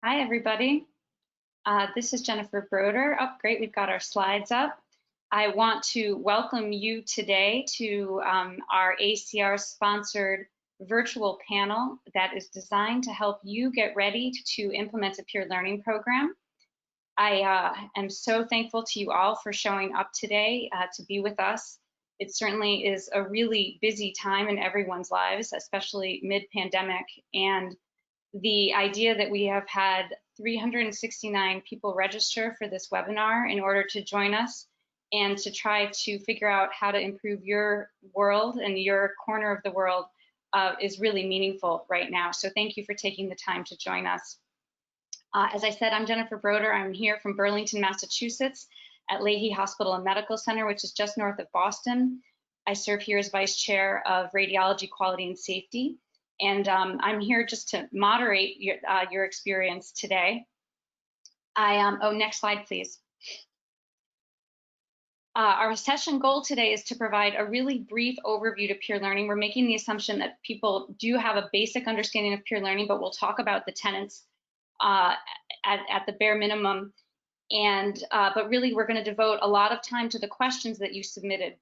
Hi, everybody. This is Jennifer Broder. Oh, great, we've got our slides up. I want to welcome you today to our ACR-sponsored virtual panel that is designed to help you get ready to implement a peer learning program. I am so thankful to you all for showing up today to be with us. It certainly is a really busy time in everyone's lives, especially mid-pandemic, and the idea that we have had 369 people register for this webinar in order to join us and to try to figure out how to improve your world and your corner of the world is really meaningful right now. So thank you for taking the time to join us. As I said, I'm Jennifer Broder. I'm here from Burlington, Massachusetts at Leahy Hospital and Medical Center, which is just north of Boston. I serve here as Vice Chair of Radiology Quality and Safety. And I'm here just to moderate your experience today. Oh, next slide, please. Our session goal today is to provide a really brief overview to peer learning. We're making the assumption that people do have a basic understanding of peer learning, but we'll talk about the tenets at the bare minimum. And but really, we're going to devote a lot of time to the questions that you submitted.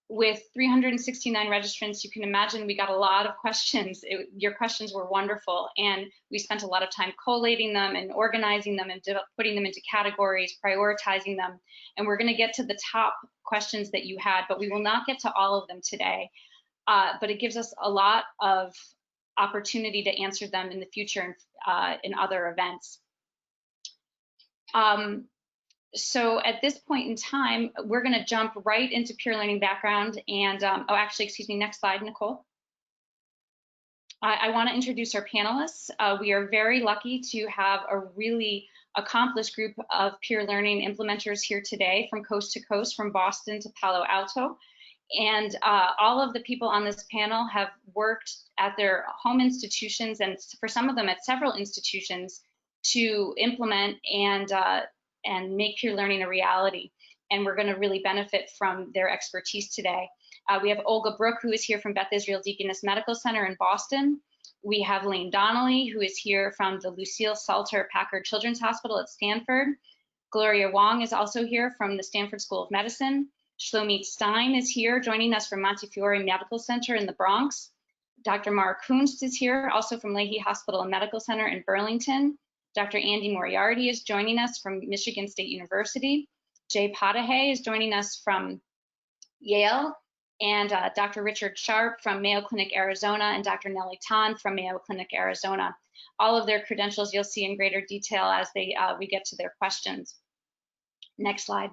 With 369 registrants, you can imagine we got a lot of questions. Your questions were wonderful, and we spent a lot of time collating them and organizing them and putting them into categories, prioritizing them. And we're going to get to the top questions that you had, but we will not get to all of them today. But it gives us a lot of opportunity to answer them in the future in other events. So at this point in time, we're going to jump right into peer learning background. And oh, actually, excuse me, next slide, Nicole. I want to introduce our panelists. We are very lucky to have a really accomplished group of peer learning implementers here today from coast to coast, from Boston to Palo Alto. And all of the people on this panel have worked at their home institutions, and for some of them at several institutions, to implement and make peer learning a reality. And we're going to really benefit from their expertise today. We have Olga Brook, who is here from Beth Israel Deaconess Medical Center in Boston. We have Lane Donnelly, who is here from the Lucille Salter Packard Children's Hospital at Stanford. Gloria Wong is also here from the Stanford School of Medicine. Shlomit Stein is here, joining us from Montefiore Medical Center in the Bronx. Dr. Mara Kunst is here, also from Leahy Hospital and Medical Center in Burlington. Dr. Andy Moriarty is joining us from Michigan State University. Jay Potahay is joining us from Yale, and Dr. Richard Sharp from Mayo Clinic, Arizona, and Dr. Nellie Tan from Mayo Clinic, Arizona. All of their credentials you'll see in greater detail as we get to their questions. Next slide.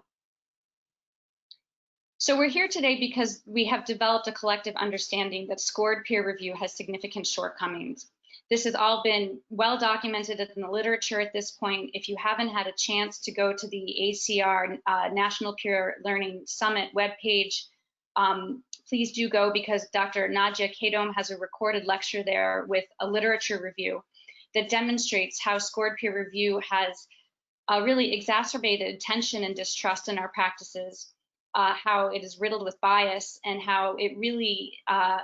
So we're here today because we have developed a collective understanding that scored peer review has significant shortcomings. This has all been well documented in the literature at this point. If you haven't had a chance to go to the ACR National Peer Learning Summit webpage, please do go, because Dr. Nadia Kadom has a recorded lecture there with a literature review that demonstrates how scored peer review has really exacerbated tension and distrust in our practices, how it is riddled with bias, and how it really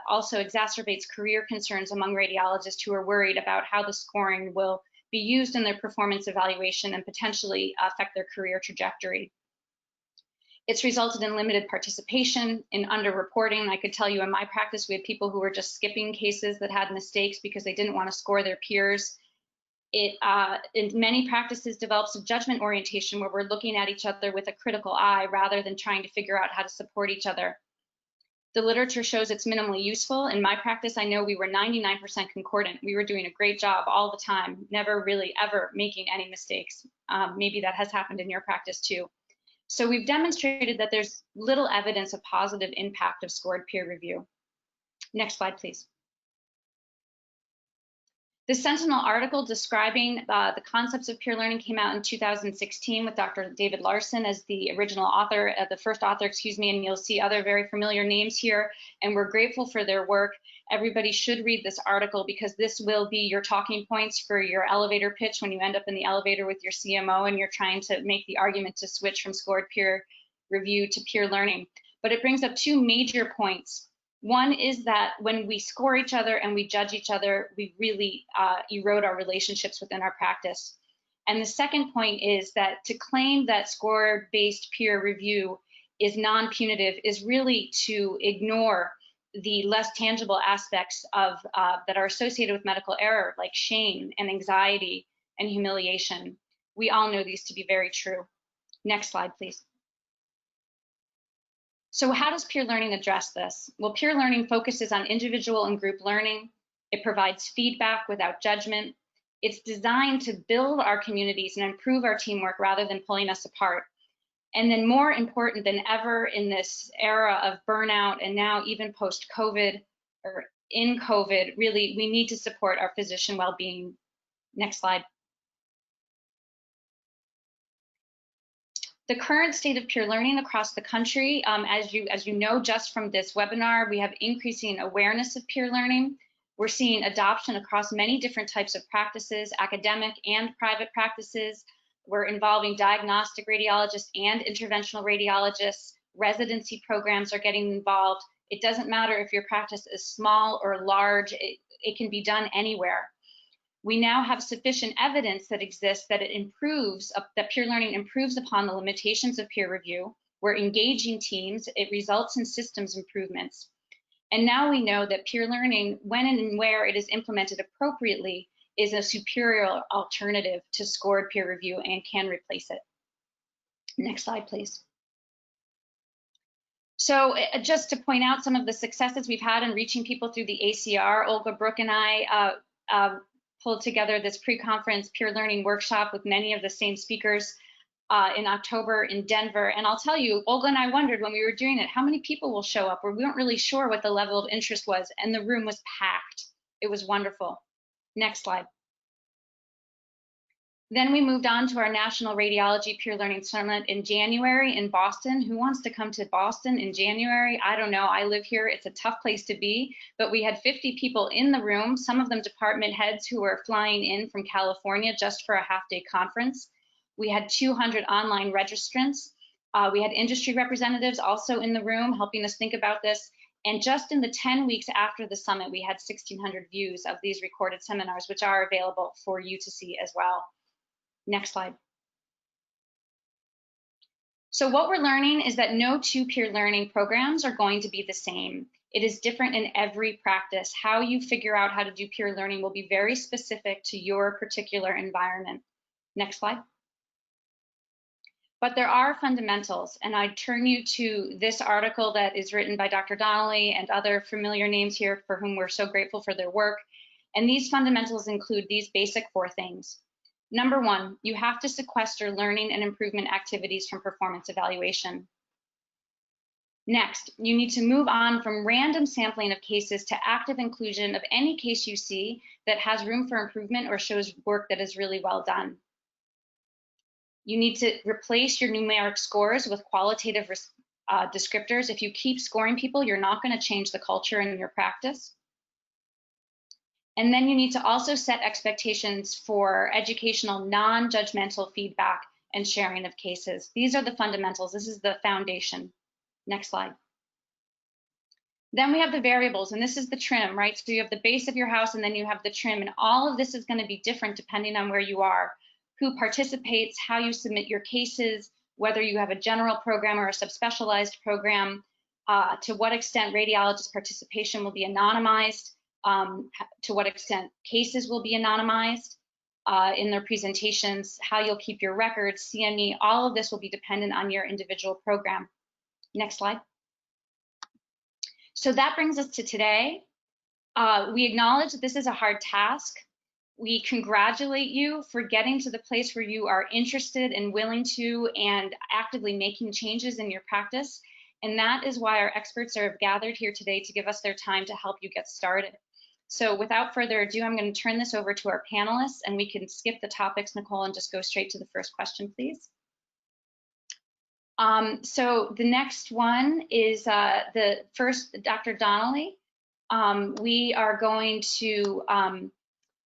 also exacerbates career concerns among radiologists who are worried about how the scoring will be used in their performance evaluation and potentially affect their career trajectory. It's resulted in limited participation, in underreporting. I could tell you in my practice, we had people who were just skipping cases that had mistakes because they didn't want to score their peers. It, in many practices, develops a judgment orientation where we're looking at each other with a critical eye rather than trying to figure out how to support each other. The literature shows it's minimally useful. In my practice, I know we were 99% concordant. We were doing a great job all the time, never really ever making any mistakes. Maybe that has happened in your practice too. So we've demonstrated that there's little evidence of positive impact of scored peer review. Next slide, please. The Sentinel article describing the concepts of peer learning came out in 2016 with Dr. David Larson as the original author, the first author, excuse me, and you'll see other very familiar names here, and we're grateful for their work. Everybody should read this article because this will be your talking points for your elevator pitch when you end up in the elevator with your CMO and you're trying to make the argument to switch from scored peer review to peer learning. But it brings up two major points. One is that when we score each other and we judge each other, we really erode our relationships within our practice. And the second point is that to claim that score-based peer review is non-punitive is really to ignore the less tangible aspects of that are associated with medical error, like shame and anxiety and humiliation. We all know these to be very true. Next slide, please. So how does peer learning address this? Well, peer learning focuses on individual and group learning. It provides feedback without judgment. It's designed to build our communities and improve our teamwork rather than pulling us apart. And then more important than ever in this era of burnout and now even post-COVID or in COVID, really, we need to support our physician well-being. Next slide. The current state of peer learning across the country, as you know, just from this webinar, we have increasing awareness of peer learning. We're seeing adoption across many different types of practices, academic and private practices. We're involving diagnostic radiologists and interventional radiologists. Residency programs are getting involved. It doesn't matter if your practice is small or large, it can be done anywhere. We now have sufficient evidence that exists that that peer learning improves upon the limitations of peer review. We're engaging teams, it results in systems improvements. And now we know that peer learning, when and where it is implemented appropriately, is a superior alternative to scored peer review and can replace it. Next slide, please. So just to point out some of the successes we've had in reaching people through the ACR, Olga Brook and I pulled together this pre-conference peer learning workshop with many of the same speakers in October in Denver. And I'll tell you, Olga and I wondered when we were doing it, how many people will show up? Or we weren't really sure what the level of interest was, and the room was packed. It was wonderful. Next slide. Then we moved on to our National Radiology Peer Learning Summit in January in Boston. Who wants to come to Boston in January? I don't know, I live here, it's a tough place to be, but we had 50 people in the room, some of them department heads who were flying in from California just for a half-day conference. We had 200 online registrants. We had industry representatives also in the room helping us think about this. And just in the 10 weeks after the summit, we had 1,600 views of these recorded seminars, which are available for you to see as well. Next slide. So what we're learning is that no two peer learning programs are going to be the same. It is different in every practice. How you figure out how to do peer learning will be very specific to your particular environment. Next slide. But there are fundamentals, and I turn you to this article that is written by Dr. Donnelly and other familiar names here for whom we're so grateful for their work. And these fundamentals include these basic 4 things. Number 1, you have to sequester learning and improvement activities from performance evaluation. Next, you need to move on from random sampling of cases to active inclusion of any case you see that has room for improvement or shows work that is really well done. You need to replace your numeric scores with qualitative descriptors. If you keep scoring people, you're not going to change the culture in your practice. And then you need to also set expectations for educational, non-judgmental feedback and sharing of cases. These are the fundamentals. This is the foundation. Next slide. Then we have the variables, and this is the trim, right? So you have the base of your house, and then you have the trim, and all of this is going to be different depending on where you are, who participates, how you submit your cases, whether you have a general program or a subspecialized program, to what extent radiologist participation will be anonymized, to what extent cases will be anonymized in their presentations, how you'll keep your records, CME, all of this will be dependent on your individual program. Next slide. So that brings us to today. We acknowledge that this is a hard task. We congratulate you for getting to the place where you are interested and willing to and actively making changes in your practice. And that is why our experts are gathered here today to give us their time to help you get started. So without further ado, I'm going to turn this over to our panelists, and we can skip the topics, Nicole, and just go straight to the first question, please. So the next one is the first, Dr. Donnelly. We are going to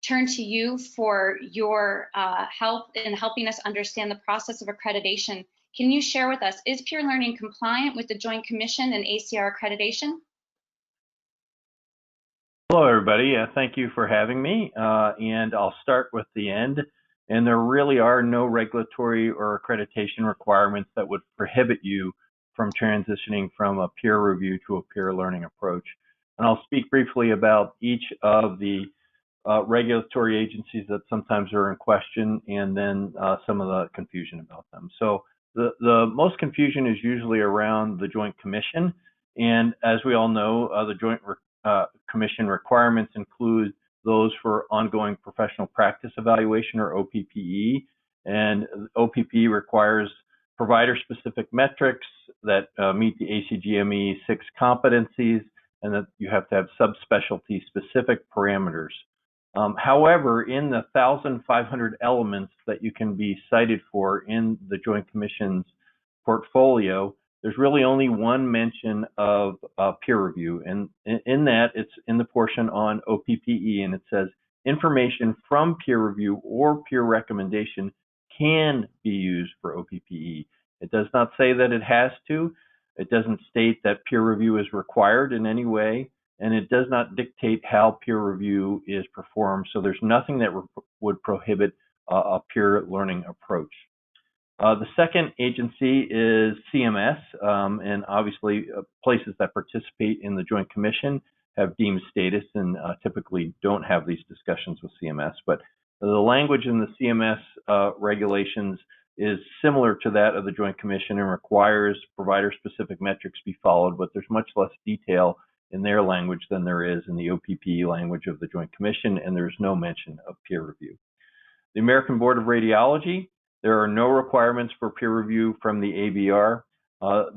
turn to you for your help in helping us understand the process of accreditation. Can you share with us, is peer learning compliant with the Joint Commission and ACR accreditation? Hello, everybody. Thank you for having me. And I'll start with the end and there really are no regulatory or accreditation requirements that would prohibit you from transitioning from a peer review to a peer learning approach. And I'll speak briefly about each of the regulatory agencies that sometimes are in question, and then some of the confusion about them. So the most confusion is usually around the Joint Commission, and as we all know, the Joint Commission requirements include those for ongoing professional practice evaluation, or OPPE, and OPPE requires provider-specific metrics that meet the ACGME 6 competencies, and that you have to have subspecialty specific parameters. However, in the 1,500 elements that you can be cited for in the Joint Commission's portfolio, there's really only one mention of peer review, and in that, it's in the portion on OPPE, and it says information from peer review or peer recommendation can be used for OPPE. It does not say that it has to. It doesn't state that peer review is required in any way, and it does not dictate how peer review is performed. So there's nothing that would prohibit a peer learning approach. The second agency is CMS, and obviously places that participate in the Joint Commission have deemed status and typically don't have these discussions with CMS. But the language in the CMS regulations is similar to that of the Joint Commission and requires provider-specific metrics be followed, but there's much less detail in their language than there is in the OPPE language of the Joint Commission, and there's no mention of peer review. The American Board of Radiology, there are no requirements for peer review from the ABR.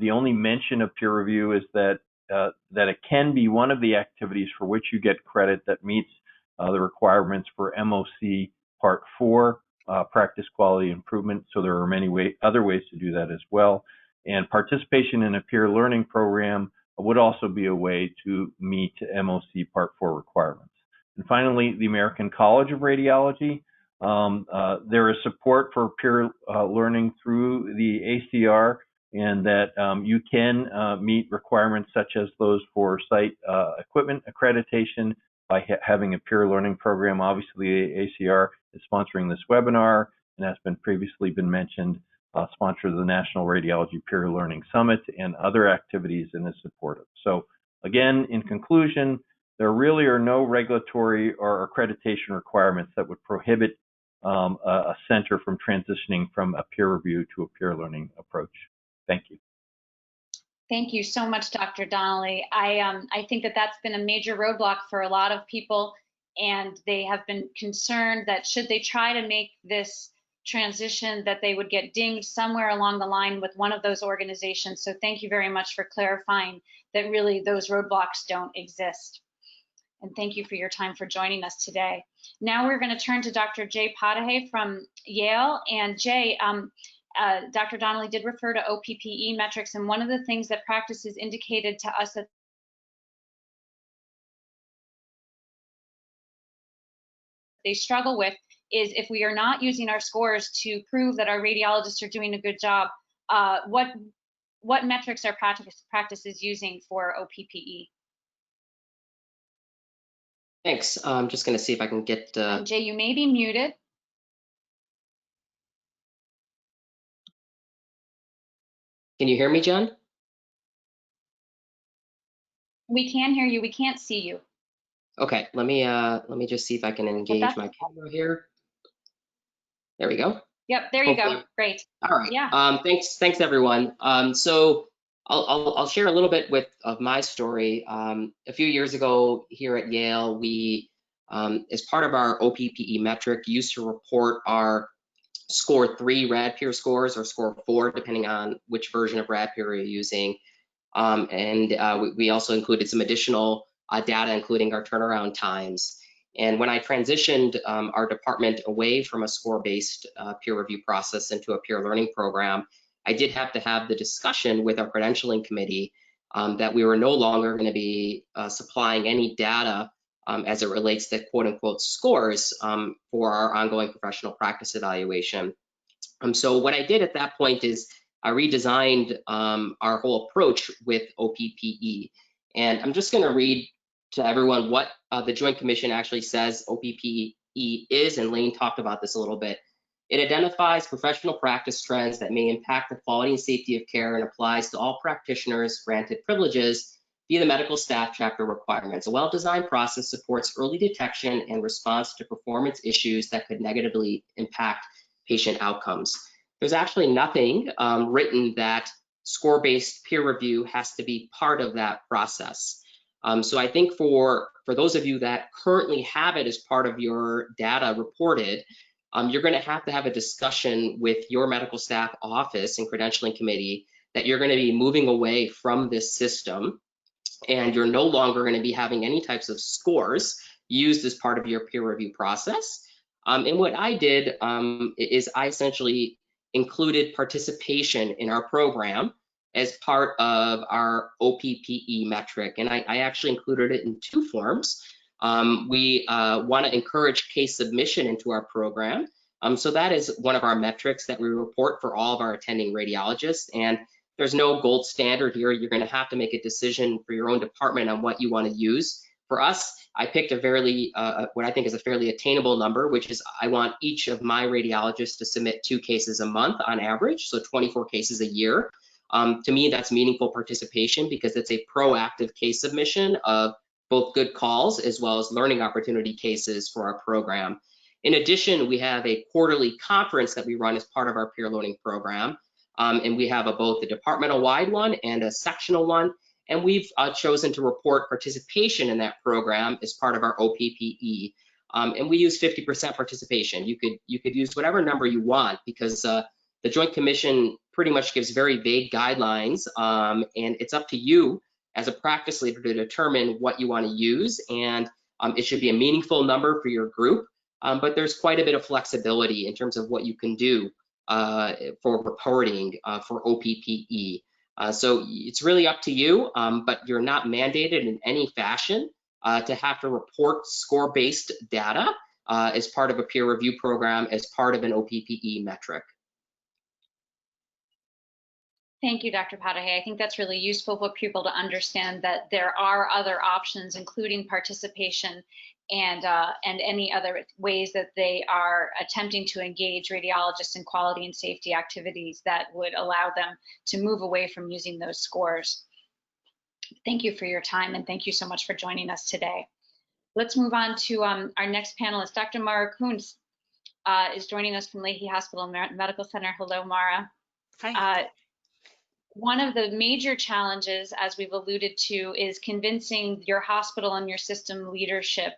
The only mention of peer review is that it can be one of the activities for which you get credit that meets the requirements for MOC Part 4, practice quality improvement. So there are many other ways to do that as well. And participation in a peer learning program would also be a way to meet MOC Part 4 requirements. And finally, the American College of Radiology. There is support for peer learning through the ACR, and that you can meet requirements such as those for site equipment accreditation by having a peer learning program. Obviously, the ACR is sponsoring this webinar, and has previously been mentioned, sponsor the National Radiology Peer Learning Summit and other activities, and is supportive. So again, in conclusion, there really are no regulatory or accreditation requirements that would prohibit a center from transitioning from a peer review to a peer learning approach. Thank you. Thank you so much, Dr. Donnelly. I think that that's been a major roadblock for a lot of people, and they have been concerned that should they try to make this transition, that they would get dinged somewhere along the line with one of those organizations. So thank you very much for clarifying that really those roadblocks don't exist. And thank you for your time for joining us today. Now we're going to turn to Dr. Jay Padahay from Yale. And Jay, Dr. Donnelly did refer to OPPE metrics, and one of the things that practices indicated to us that they struggle with is if we are not using our scores to prove that our radiologists are doing a good job, what metrics are practices using for OPPE? Thanks. I'm just going to see if I can get... Jay, you may be muted. Can you hear me, Jen? We can hear you. We can't see you. Okay, let me just see if I can engage my camera here. There we go. Yep, there you go. Great. All right. Yeah. Thanks everyone. So I'll share a little bit of my story. A few years ago here at Yale, we, as part of our OPPE metric, used to report our score 3 RAD-Peer scores, or score 4, depending on which version of RAD-Peer you're using. We also included some additional data, including our turnaround times. And when I transitioned our department away from a score-based peer review process into a peer learning program, I did have to have the discussion with our credentialing committee that we were no longer going to be supplying any data as it relates to quote-unquote scores for our ongoing professional practice evaluation. So what I did at that point is I redesigned our whole approach with OPPE. And I'm just going to read to everyone what the Joint Commission actually says OPPE is, and Lane talked about this a little bit. It identifies professional practice trends that may impact the quality and safety of care and applies to all practitioners granted privileges via the medical staff chapter requirements. A well-designed process supports early detection and response to performance issues that could negatively impact patient outcomes. There's actually nothing written that score-based peer review has to be part of that process. So I think for those of you that currently have it as part of your data reported, you're going to have a discussion with your medical staff office and credentialing committee that you're going to be moving away from this system, and you're no longer going to be having any types of scores used as part of your peer review process. And what I did is I essentially included participation in our program as part of our OPPE metric, and I actually included it in two forms. We want to encourage case submission into our program. So that is one of our metrics that we report for all of our attending radiologists, and there's no gold standard here. You're going to have to make a decision for your own department on what you want to use. For us, I picked a fairly, what I think is a fairly attainable number, which is I want each of my radiologists to submit 2 cases a month on average, so 24 cases a year. To me, that's meaningful participation because it's a proactive case submission of both good calls as well as learning opportunity cases for our program. In addition, we have a quarterly conference that we run as part of our peer learning program. And we have both a departmental-wide one and a sectional one. And we've chosen to report participation in that program as part of our OPPE. And we use 50% participation. You could use whatever number you want because the Joint Commission pretty much gives very vague guidelines, and it's up to you as a practice leader to determine what you want to use, and it should be a meaningful number for your group, but there's quite a bit of flexibility in terms of what you can do for reporting for OPPE. So it's really up to you, but you're not mandated in any fashion to have to report score-based data as part of a peer review program, as part of an OPPE metric. Thank you, Dr. Patahay. I think that's really useful for people to understand that there are other options, including participation and any other ways that they are attempting to engage radiologists in quality and safety activities that would allow them to move away from using those scores. Thank you for your time, and thank you so much for joining us today. Let's move on to our next panelist. Dr. Mara Kuntz is joining us from Leahy Hospital Medical Center. Hello, Mara. Hi. One of the major challenges, as we've alluded to, is convincing your hospital and your system leadership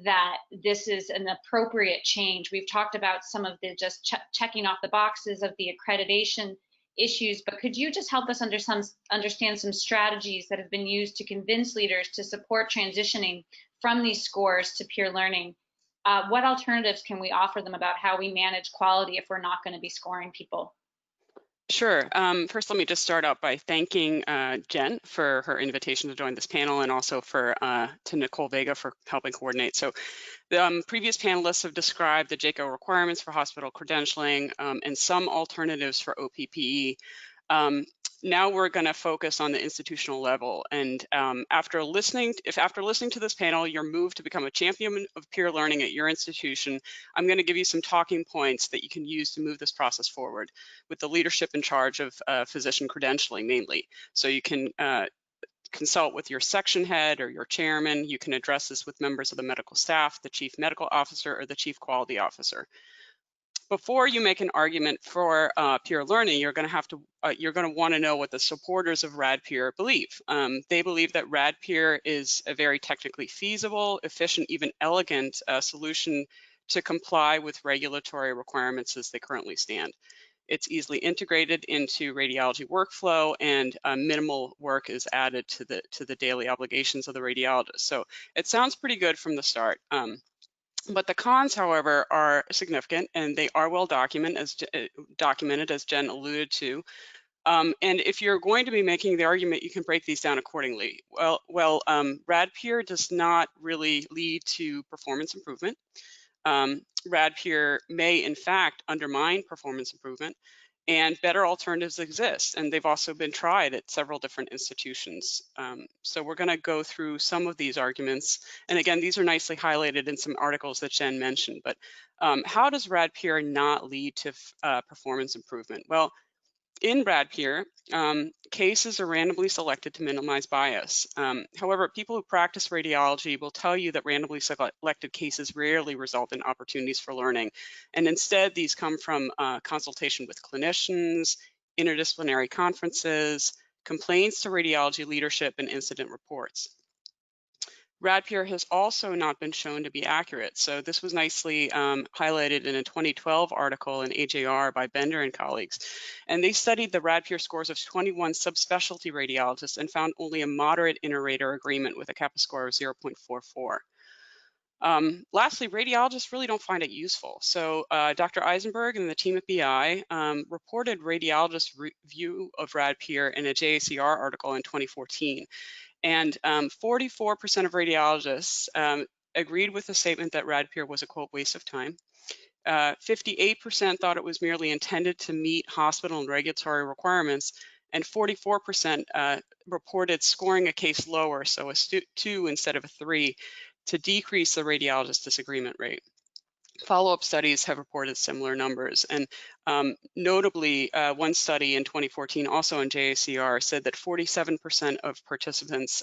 that this is an appropriate change. We've talked about some of the just checking off the boxes of the accreditation issues, but could you just help us understand some strategies that have been used to convince leaders to support transitioning from these scores to peer learning? What alternatives can we offer them about how we manage quality if we're not going to be scoring people? Sure. First, let me just start out by thanking Jen for her invitation to join this panel, and also to Nicole Vega for helping coordinate. So the previous panelists have described the JCAHO requirements for hospital credentialing and some alternatives for OPPE. Now we're going to focus on the institutional level, and after listening to this panel, you're moved to become a champion of peer learning at your institution, I'm going to give you some talking points that you can use to move this process forward with the leadership in charge of physician credentialing mainly. So you can consult with your section head or your chairman. You can address this with members of the medical staff, the chief medical officer, or the chief quality officer. Before you make an argument for peer learning, you're going to want to know what the supporters of RADPeer believe. They believe that RADPeer is a very technically feasible, efficient, even elegant solution to comply with regulatory requirements as they currently stand. It's easily integrated into radiology workflow, and minimal work is added to the daily obligations of the radiologist. So it sounds pretty good from the start. But the cons, however, are significant, and they are well documented, as Jen alluded to. And if you're going to be making the argument, you can break these down accordingly. Well, RADPeer does not really lead to performance improvement. RADPeer may, in fact, undermine performance improvement. And better alternatives exist, and they've also been tried at several different institutions. So we're going to go through some of these arguments. And again, these are nicely highlighted in some articles that Jen mentioned. But how does RAD-Peer not lead to performance improvement? Well, in RAD-Peer, cases are randomly selected to minimize bias. However, people who practice radiology will tell you that randomly selected cases rarely result in opportunities for learning. And instead, these come from consultation with clinicians, interdisciplinary conferences, complaints to radiology leadership, and incident reports. RAD-Peer has also not been shown to be accurate. So this was nicely highlighted in a 2012 article in AJR by Bender and colleagues. And they studied the RAD-Peer scores of 21 subspecialty radiologists and found only a moderate inter-rater agreement with a kappa score of 0.44. Lastly, radiologists really don't find it useful. So Dr. Eisenberg and the team at BI reported radiologist review of RAD-Peer in a JACR article in 2014. And 44% of radiologists agreed with the statement that RAD-Peer was a, quote, waste of time. 58% thought it was merely intended to meet hospital and regulatory requirements, and 44% reported scoring a case lower, so a 2 instead of a 3, to decrease the radiologist disagreement rate. Follow-up studies have reported similar numbers, and notably, one study in 2014, also in JACR, said that 47% of participants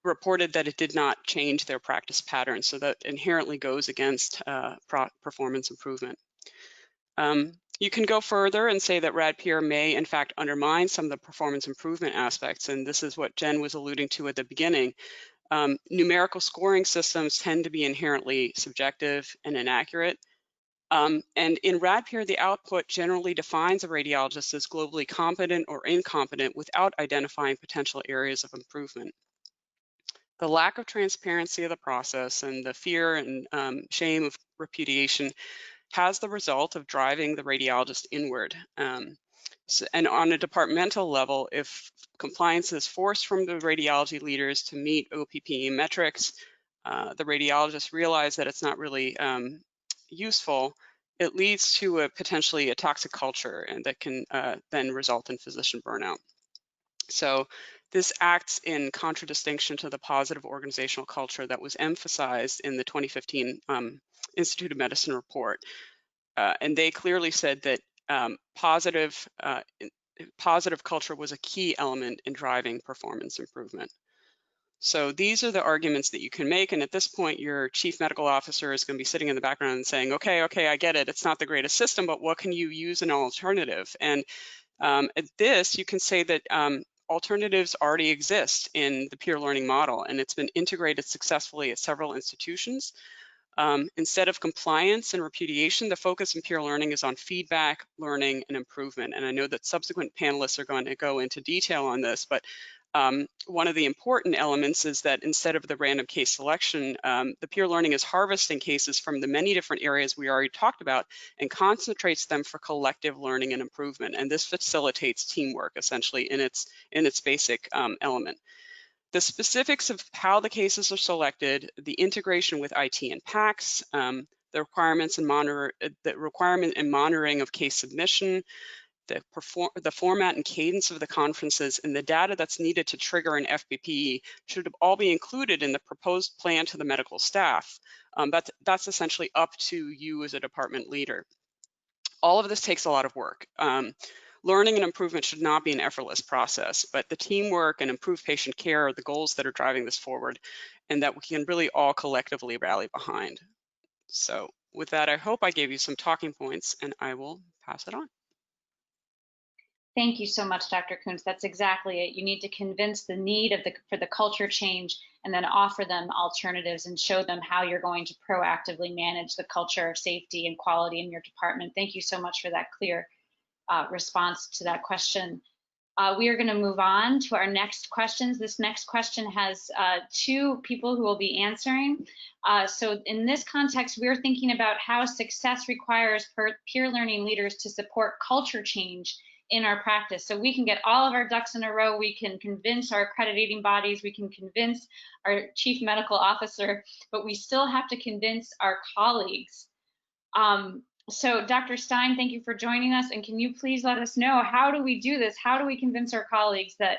reported that it did not change their practice pattern, so that inherently goes against performance improvement. You can go further and say that RAD-Peer may, in fact, undermine some of the performance improvement aspects, and this is what Jen was alluding to at the beginning. Numerical scoring systems tend to be inherently subjective and inaccurate. And in RAD-Peer, the output generally defines a radiologist as globally competent or incompetent without identifying potential areas of improvement. The lack of transparency of the process and the fear and shame of repudiation has the result of driving the radiologist inward. And on a departmental level, if compliance is forced from the radiology leaders to meet OPP metrics, the radiologists realize that it's not really useful. It leads to a potentially a toxic culture, and that can then result in physician burnout. So this acts in contradistinction to the positive organizational culture that was emphasized in the 2015 Institute of Medicine report. And they clearly said that positive culture was a key element in driving performance improvement. So these are the arguments that you can make. And at this point, your chief medical officer is going to be sitting in the background and saying, okay, I get it. It's not the greatest system, but what can you use an alternative? And at this, you can say that alternatives already exist in the peer learning model, and it's been integrated successfully at several institutions. Instead of compliance and repudiation, the focus in peer learning is on feedback, learning, and improvement. And I know that subsequent panelists are going to go into detail on this, but one of the important elements is that instead of the random case selection, the peer learning is harvesting cases from the many different areas we already talked about and concentrates them for collective learning and improvement. And this facilitates teamwork, essentially, in its basic element. The specifics of how the cases are selected, the integration with IT and PACS, the requirement and monitoring of case submission, the format and cadence of the conferences, and the data that's needed to trigger an FPP should all be included in the proposed plan to the medical staff. That's essentially up to you as a department leader. All of this takes a lot of work. Learning and improvement should not be an effortless process, but the teamwork and improved patient care are the goals that are driving this forward, and that we can really all collectively rally behind. So with that, I hope I gave you some talking points, and I will pass it on. Thank you so much, Dr. Kuntz. That's exactly it. You need to convince the need for the culture change, and then offer them alternatives and show them how you're going to proactively manage the culture of safety and quality in your department. Thank you so much for that clear response to that question. We are going to move on to our next questions. This next question has two people who will be answering. So in this context, we're thinking about how success requires peer learning leaders to support culture change in our practice. So we can get all of our ducks in a row. We can convince our accrediting bodies. We can convince our chief medical officer, but we still have to convince our colleagues. So Dr. Stein, thank you for joining us. And can you please let us know, how do we do this? How do we convince our colleagues that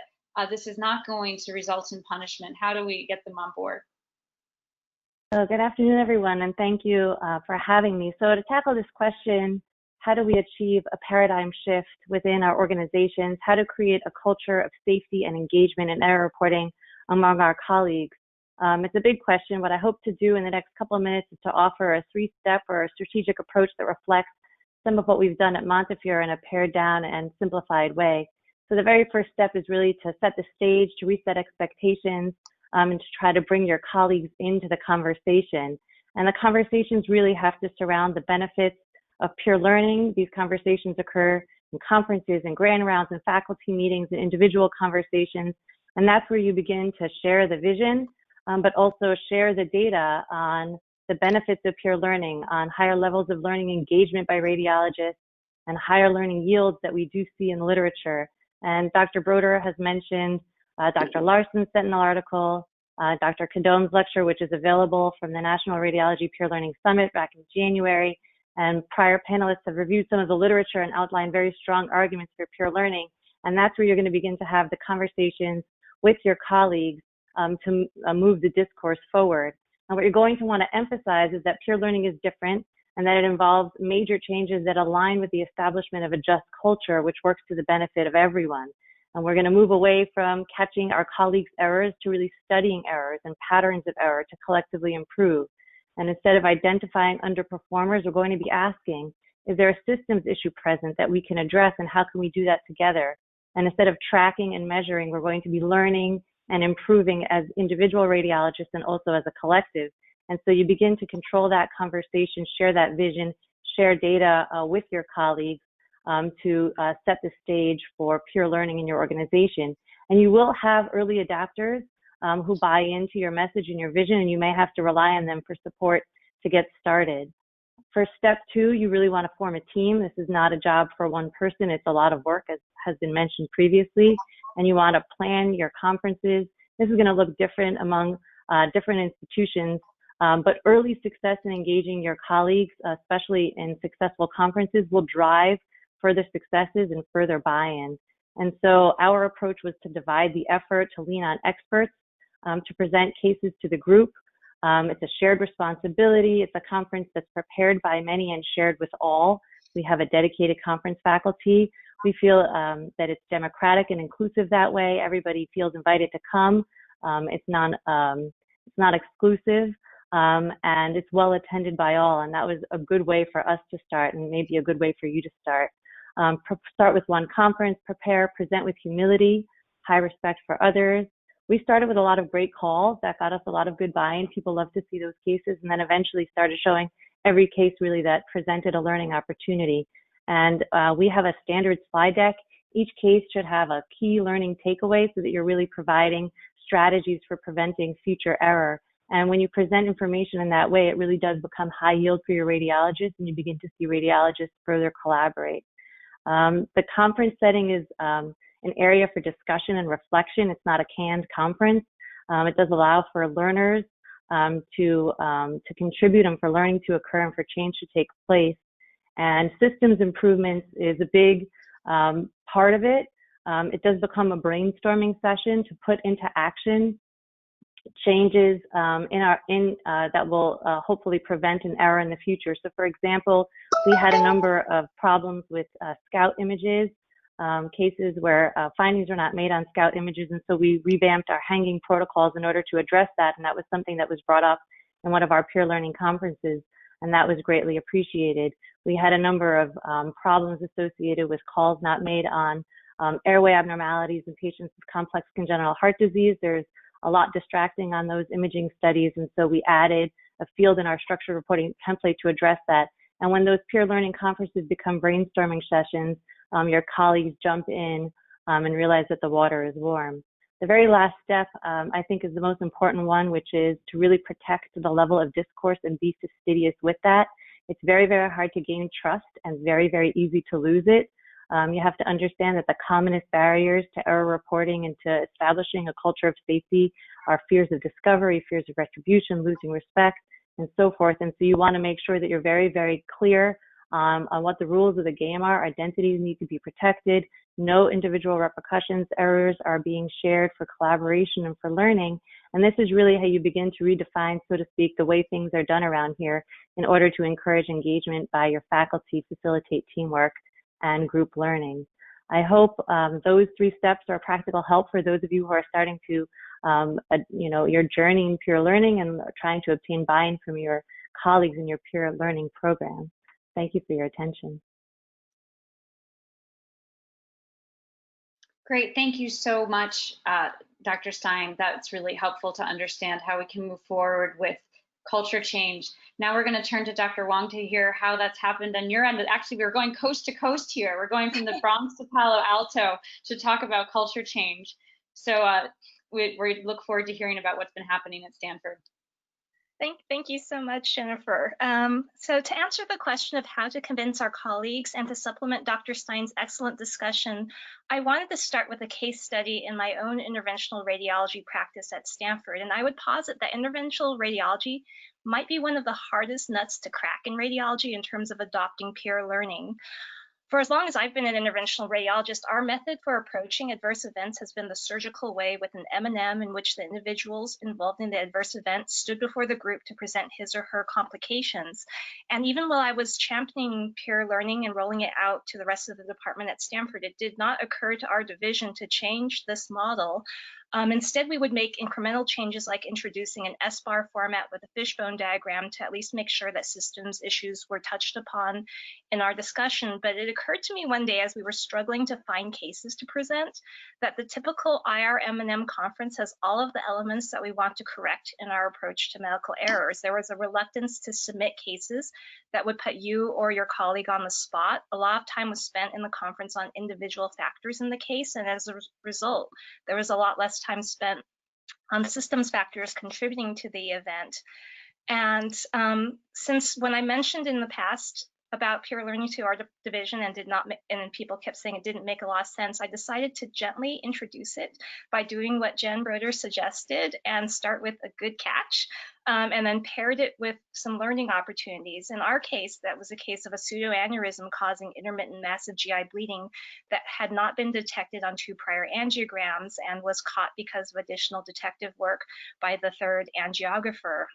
this is not going to result in punishment? How do we get them on board? Good afternoon, everyone, and thank you for having me. So to tackle this question, how do we achieve a paradigm shift within our organizations? How to create a culture of safety and engagement in error reporting among our colleagues? It's a big question. What I hope to do in the next couple of minutes is to offer a three-step or a strategic approach that reflects some of what we've done at Montefiore in a pared down and simplified way. So the very first step is really to set the stage, to reset expectations, and to try to bring your colleagues into the conversation. And the conversations really have to surround the benefits of peer learning. These conversations occur in conferences and grand rounds and faculty meetings and individual conversations. And that's where you begin to share the vision, but also share the data on the benefits of peer learning, on higher levels of learning engagement by radiologists and higher learning yields that we do see in the literature. And Dr. Broder has mentioned Dr. Larson's Sentinel article, Dr. Cadome's lecture, which is available from the National Radiology Peer Learning Summit back in January. And prior panelists have reviewed some of the literature and outlined very strong arguments for peer learning. And that's where you're going to begin to have the conversations with your colleagues to move the discourse forward. And what you're going to want to emphasize is that peer learning is different and that it involves major changes that align with the establishment of a just culture, which works to the benefit of everyone. And we're going to move away from catching our colleagues' errors to really studying errors and patterns of error to collectively improve. And instead of identifying underperformers, we're going to be asking, is there a systems issue present that we can address, and how can we do that together? And instead of tracking and measuring, we're going to be learning and improving as individual radiologists and also as a collective. And so you begin to control that conversation, share that vision, share data with your colleagues to set the stage for peer learning in your organization. And you will have early adapters who buy into your message and your vision, and you may have to rely on them for support to get started. For step two, you really want to form a team. This is not a job for one person. It's a lot of work, as has been mentioned previously. And you want to plan your conferences. This is going to look different among different institutions, but early success in engaging your colleagues, especially in successful conferences, will drive further successes and further buy-in. And so our approach was to divide the effort, to lean on experts, to present cases to the group. It's a shared responsibility. It's a conference that's prepared by many and shared with all. We have a dedicated conference faculty. We feel that it's democratic and inclusive that way. Everybody feels invited to come. It's not exclusive, and it's well attended by all. And that was a good way for us to start, and maybe a good way for you to start. Start with one conference, prepare, present with humility, high respect for others. We started with a lot of great calls that got us a lot of good buy-in. People love to see those cases, and then eventually started showing every case really that presented a learning opportunity. And we have a standard slide deck. Each case should have a key learning takeaway so that you're really providing strategies for preventing future error. And when you present information in that way, it really does become high yield for your radiologists, and you begin to see radiologists further collaborate. The conference setting is an area for discussion and reflection. It's not a canned conference. It does allow for learners to contribute and for learning to occur and for change to take place. And systems improvements is a big part of it. It does become a brainstorming session to put into action changes that will hopefully prevent an error in the future. So for example, we had a number of problems with scout images, cases where findings were not made on scout images, and so we revamped our hanging protocols in order to address that, and that was something that was brought up in one of our peer learning conferences, and that was greatly appreciated. We had a number of problems associated with calls not made on airway abnormalities in patients with complex congenital heart disease. There's a lot distracting on those imaging studies, and so we added a field in our structured reporting template to address that. And when those peer learning conferences become brainstorming sessions, your colleagues jump in and realize that the water is warm. The very last step, I think, is the most important one, which is to really protect the level of discourse and be fastidious with that. It's very, very hard to gain trust and very, very easy to lose it. You have to understand that the commonest barriers to error reporting and to establishing a culture of safety are fears of discovery, fears of retribution, losing respect, and so forth. And so you want to make sure that you're very, very clear on what the rules of the game are. Identities need to be protected. No individual repercussions. Errors are being shared for collaboration and for learning. And this is really how you begin to redefine, so to speak, the way things are done around here in order to encourage engagement by your faculty, facilitate teamwork, and group learning. I hope those 3 steps are practical help for those of you who are starting to, your journey in peer learning and trying to obtain buy-in from your colleagues in your peer learning program. Thank you for your attention. Great, thank you so much, Dr. Stein. That's really helpful to understand how we can move forward with culture change. Now we're going to turn to Dr. Wong to hear how that's happened on your end. Actually, we're going coast to coast here. We're going from the Bronx to Palo Alto to talk about culture change. So we look forward to hearing about what's been happening at Stanford. Thank you so much, Jennifer. So to answer the question of how to convince our colleagues and to supplement Dr. Stein's excellent discussion, I wanted to start with a case study in my own interventional radiology practice at Stanford. And I would posit that interventional radiology might be one of the hardest nuts to crack in radiology in terms of adopting peer learning. For as long as I've been an interventional radiologist, our method for approaching adverse events has been the surgical way with an M&M in which the individuals involved in the adverse event stood before the group to present his or her complications. And even while I was championing peer learning and rolling it out to the rest of the department at Stanford, it did not occur to our division to change this model. Instead, we would make incremental changes like introducing an S-bar format with a fishbone diagram to at least make sure that systems issues were touched upon in our discussion. But it occurred to me one day as we were struggling to find cases to present that the typical IR-M&M conference has all of the elements that we want to correct in our approach to medical errors. There was a reluctance to submit cases that would put you or your colleague on the spot. A lot of time was spent in the conference on individual factors in the case, and as a result, there was a lot less time spent on systems factors contributing to the event. And since when I mentioned in the past about peer learning to our division and people kept saying it didn't make a lot of sense, I decided to gently introduce it by doing what Jen Broder suggested and start with a good catch, and then paired it with some learning opportunities. In our case, that was a case of a pseudoaneurysm causing intermittent massive GI bleeding that had not been detected on 2 prior angiograms and was caught because of additional detective work by the 3rd angiographer.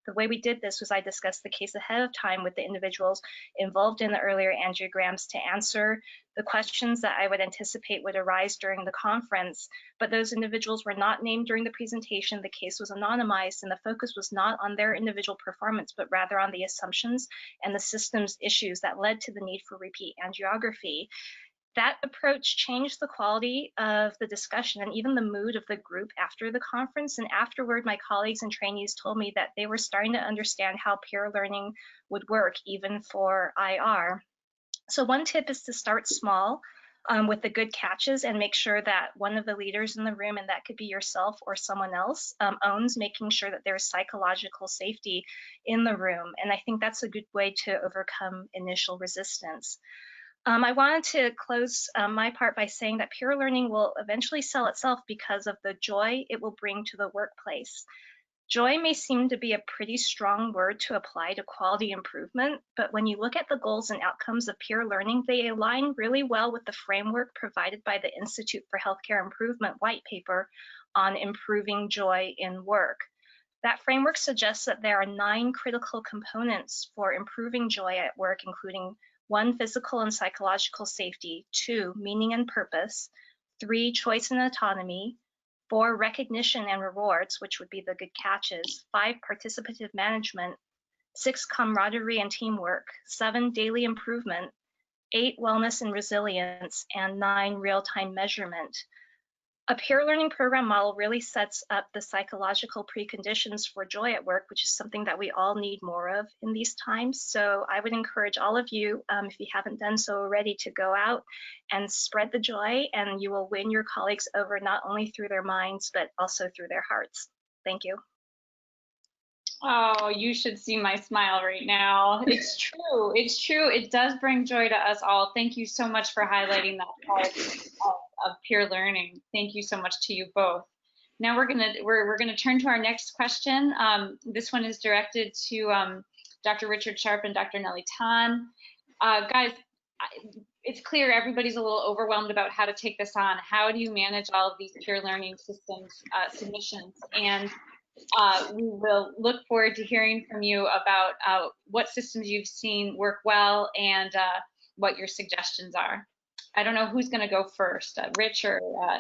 The way we did this was I discussed the case ahead of time with the individuals involved in the earlier angiograms to answer the questions that I would anticipate would arise during the conference, but those individuals were not named during the presentation. The case was anonymized and the focus was not on their individual performance, but rather on the assumptions and the systems issues that led to the need for repeat angiography. That approach changed the quality of the discussion and even the mood of the group after the conference. And afterward, my colleagues and trainees told me that they were starting to understand how peer learning would work, even for IR. So one tip is to start small with the good catches and make sure that one of the leaders in the room, and that could be yourself or someone else, owns making sure that there's psychological safety in the room. And I think that's a good way to overcome initial resistance. I wanted to close my part by saying that peer learning will eventually sell itself because of the joy it will bring to the workplace. Joy may seem to be a pretty strong word to apply to quality improvement, but when you look at the goals and outcomes of peer learning, they align really well with the framework provided by the Institute for Healthcare Improvement white paper on improving joy in work. That framework suggests that there are 9 critical components for improving joy at work, including 1, physical and psychological safety, 2, meaning and purpose, 3, choice and autonomy, 4, recognition and rewards, which would be the good catches, 5, participative management, 6, camaraderie and teamwork, 7, daily improvement, 8, wellness and resilience, and 9, real-time measurement. A peer learning program model really sets up the psychological preconditions for joy at work, which is something that we all need more of in these times. So I would encourage all of you, if you haven't done so already, to go out and spread the joy, and you will win your colleagues over not only through their minds, but also through their hearts. Thank you. Oh, you should see my smile right now. It's true. It's true. It does bring joy to us all. Thank you so much for highlighting that part of peer learning. Thank you so much to you both. Now we're gonna turn to our next question. This one is directed to Dr. Richard Sharp and Dr. Nellie Tan. Guys, it's clear everybody's a little overwhelmed about how to take this on. How do you manage all of these peer learning systems submissions? And we will look forward to hearing from you about what systems you've seen work well and what your suggestions are. I don't know who's going to go first, Rich or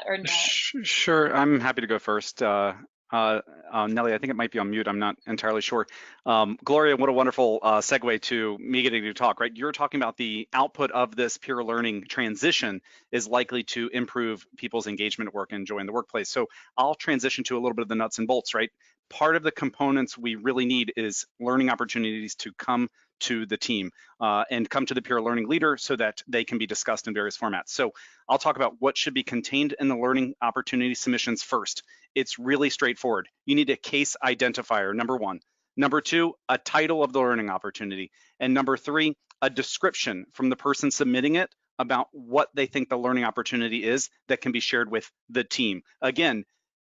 Nelly. Sure, I'm happy to go first. Nelly, I think it might be on mute. I'm not entirely sure. Gloria, what a wonderful segue to me getting to talk, right? You're talking about the output of this peer learning transition is likely to improve people's engagement at work and joy in the workplace. So I'll transition to a little bit of the nuts and bolts, right? Part of the components we really need is learning opportunities to come to the team and come to the peer learning leader so that they can be discussed in various formats. So I'll talk about what should be contained in the learning opportunity submissions first. It's really straightforward. You need a case identifier, number one. Number two, a title of the learning opportunity. And number three, a description from the person submitting it about what they think the learning opportunity is that can be shared with the team. Again,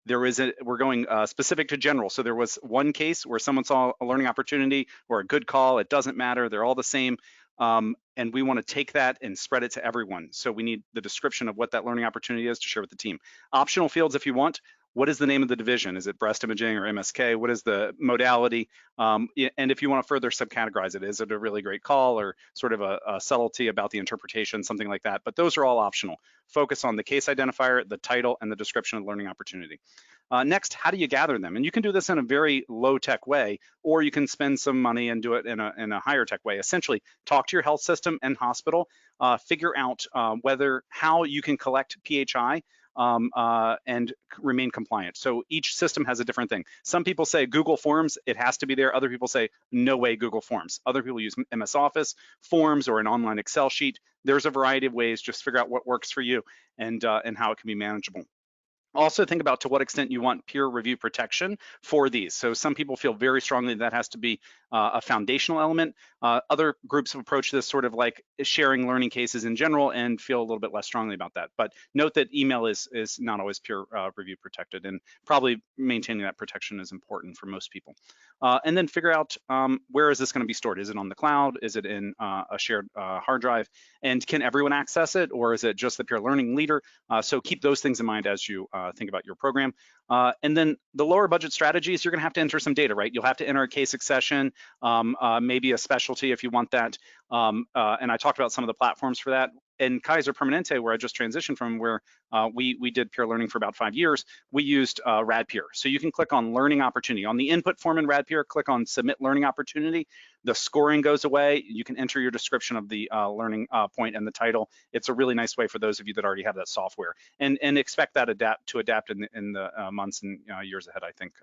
we're going specific to general. So there was one case where someone saw a learning opportunity or a good call. It doesn't matter. They're all the same. And we want to take that and spread it to everyone. So we need the description of what that learning opportunity is to share with the team. Optional fields if you want. What is the name of the division? Is it breast imaging or MSK? What is the modality? And if you want to further subcategorize it, is it a really great call or sort of a subtlety about the interpretation, something like that? But those are all optional. Focus on the case identifier, the title, and the description of learning opportunity. Next, how do you gather them? And you can do this in a very low-tech way, or you can spend some money and do it in a higher-tech way. Essentially, talk to your health system and hospital, figure out how you can collect PHI and remain compliant. So each system has a different thing. Some people say Google Forms, it has to be there. Other people say, no way, Google Forms. Other people use MS Office, Forms, or an online Excel sheet. There's a variety of ways. Just figure out what works for you and how it can be manageable. Also think about to what extent you want peer review protection for these. So some people feel very strongly that has to be a foundational element. Other groups have approached this sort of like sharing learning cases in general and feel a little bit less strongly about that. But note that email is not always peer review protected, and probably maintaining that protection is important for most people. And then figure out where is this going to be stored? Is it on the cloud? Is it in a shared hard drive? And can everyone access it, or is it just the peer learning leader? So keep those things in mind as you think about your program. And then the lower budget strategies, you're going to have to enter some data, right? You'll have to enter a case accession, maybe a specialty if you want that. And I talked about some of the platforms for that. In Kaiser Permanente, where I just transitioned from, where we did peer learning for about 5 years, we used RadPeer. So you can click on learning opportunity. On the input form in RadPeer, click on submit learning opportunity. The scoring goes away. You can enter your description of the learning point and the title. It's a really nice way for those of you that already have that software. And expect that to adapt in the months and years ahead, I think,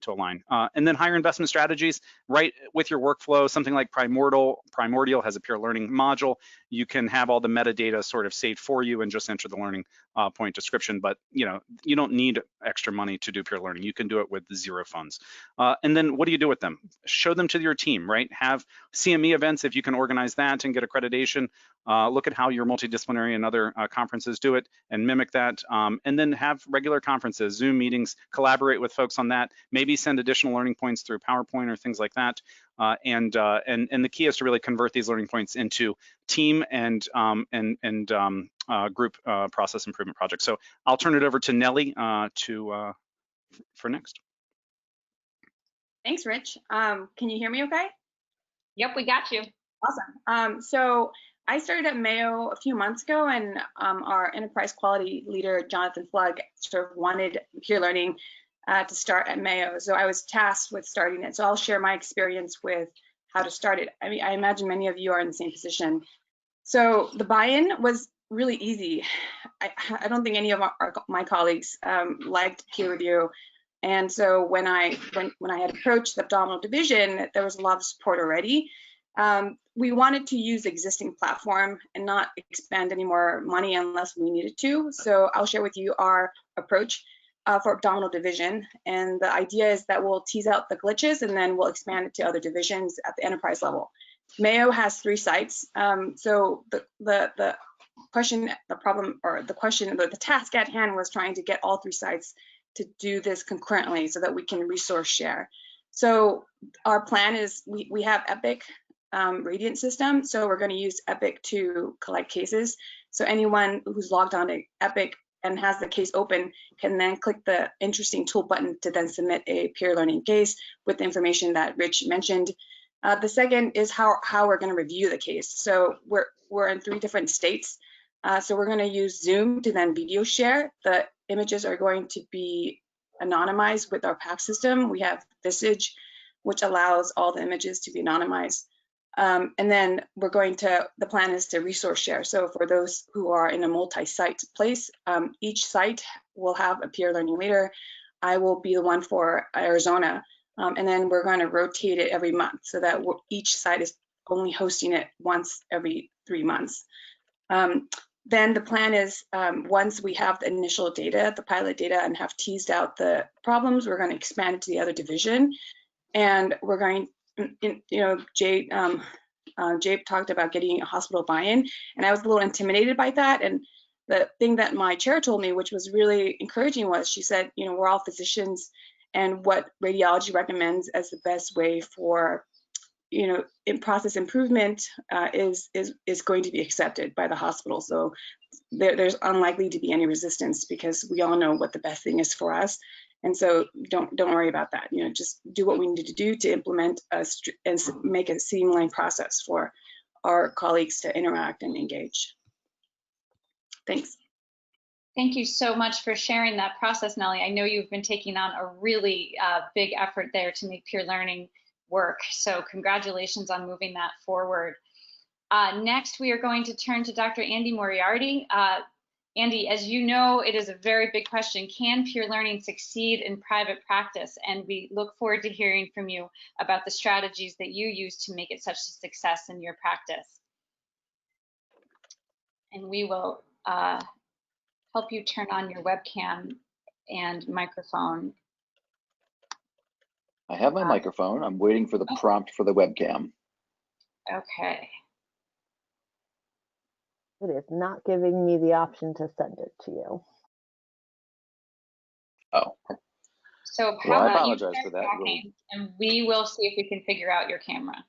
to align. And then higher investment strategies, right with your workflow, something like Primordial has a peer learning module. You can have all the metadata sort of saved for you and just enter the learning point description. But you don't need extra money to do peer learning. You can do it with 0 funds. And then what do you do with them? Show them to your team, right? Have CME events if you can organize that and get accreditation. Look at how your multidisciplinary and other conferences do it and mimic that. And then have regular conferences, Zoom meetings, collaborate with folks on that. Maybe send additional learning points through PowerPoint or things like that. And the key is to really convert these learning points into team and group process improvement projects. So I'll turn it over to Nelly for next. Thanks, Rich. Can you hear me okay? Yep, we got you. Awesome. So I started at Mayo a few months ago, and our enterprise quality leader, Jonathan Flugg, sort of wanted peer learning to start at Mayo. So I was tasked with starting it. So I'll share my experience with how to start it. I mean, I imagine many of you are in the same position. So the buy-in was really easy. I don't think any of my colleagues liked peer review. And so when I had approached the abdominal division, there was a lot of support already. We wanted to use the existing platform and not expand any more money unless we needed to. So I'll share with you our approach for abdominal division. And the idea is that we'll tease out the glitches and then we'll expand it to other divisions at the enterprise level. Mayo has 3 sites. So the task at hand was trying to get all 3 sites to do this concurrently so that we can resource share. So our plan is we have Epic Radiant system. So we're going to use Epic to collect cases. So anyone who's logged on to Epic and has the case open can then click the interesting tool button to then submit a peer learning case with the information that Rich mentioned. The second is how we're going to review the case. So we're in 3 different states. So we're going to use Zoom to then video share. The images are going to be anonymized with our PAC system. We have Visage, which allows all the images to be anonymized. And then the plan is to resource share. So for those who are in a multi-site place, each site will have a peer learning leader. I will be the one for Arizona. And then we're going to rotate it every month so that each site is only hosting it once every 3 months. Then the plan is once we have the initial data, the pilot data, and have teased out the problems, we're going to expand it to the other division. And we're going, Jay talked about getting a hospital buy-in, and I was a little intimidated by that. And the thing that my chair told me, which was really encouraging, was she said, we're all physicians, and what radiology recommends as the best way for, in process improvement is going to be accepted by the hospital. So there's unlikely to be any resistance because we all know what the best thing is for us. And so don't worry about that. Just do what we need to do to implement and make a streamlined process for our colleagues to interact and engage. Thanks. Thank you so much for sharing that process, Nellie. I know you've been taking on a really big effort there to make peer learning work. So congratulations on moving that forward. Next, we are going to turn to Dr. Andy Moriarty. Andy, as you know, it is a very big question. Can peer learning succeed in private practice? And we look forward to hearing from you about the strategies that you use to make it such a success in your practice. And we will help you turn on your webcam and microphone. I have my microphone. I'm waiting for the prompt for the webcam. Okay. It is not giving me the option to send it to you. Oh. So Well, how I about you apologize start for that. talking, and we will see if we can figure out your camera.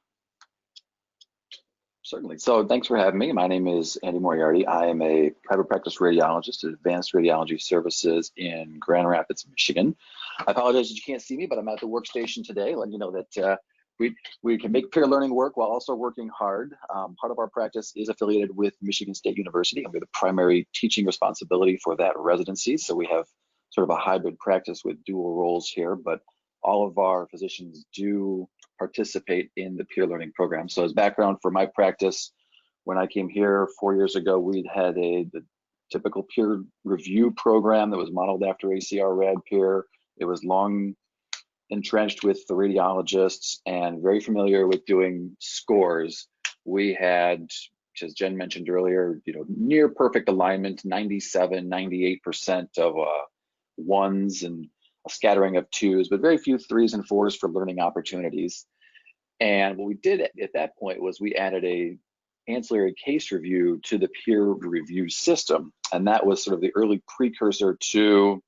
Certainly. So thanks for having me. My name is Andy Moriarty. I am a private practice radiologist at Advanced Radiology Services in Grand Rapids, Michigan. I apologize that you can't see me, but I'm at the workstation today, letting you know that we can make peer learning work while also working hard. Part of our practice is affiliated with Michigan State University, and we have the primary teaching responsibility for that residency. So we have sort of a hybrid practice with dual roles here, but all of our physicians do participate in the peer learning program. So as background for my practice, when I came here 4 years ago, we'd had the typical peer review program that was modeled after ACR Rad Peer. It was long entrenched with the radiologists and very familiar with doing scores. We had, as Jen mentioned earlier, near perfect alignment, 97, 98% of ones and a scattering of twos, but very few threes and fours for learning opportunities. And what we did at that point was we added a ancillary case review to the peer review system. And that was sort of the early precursor to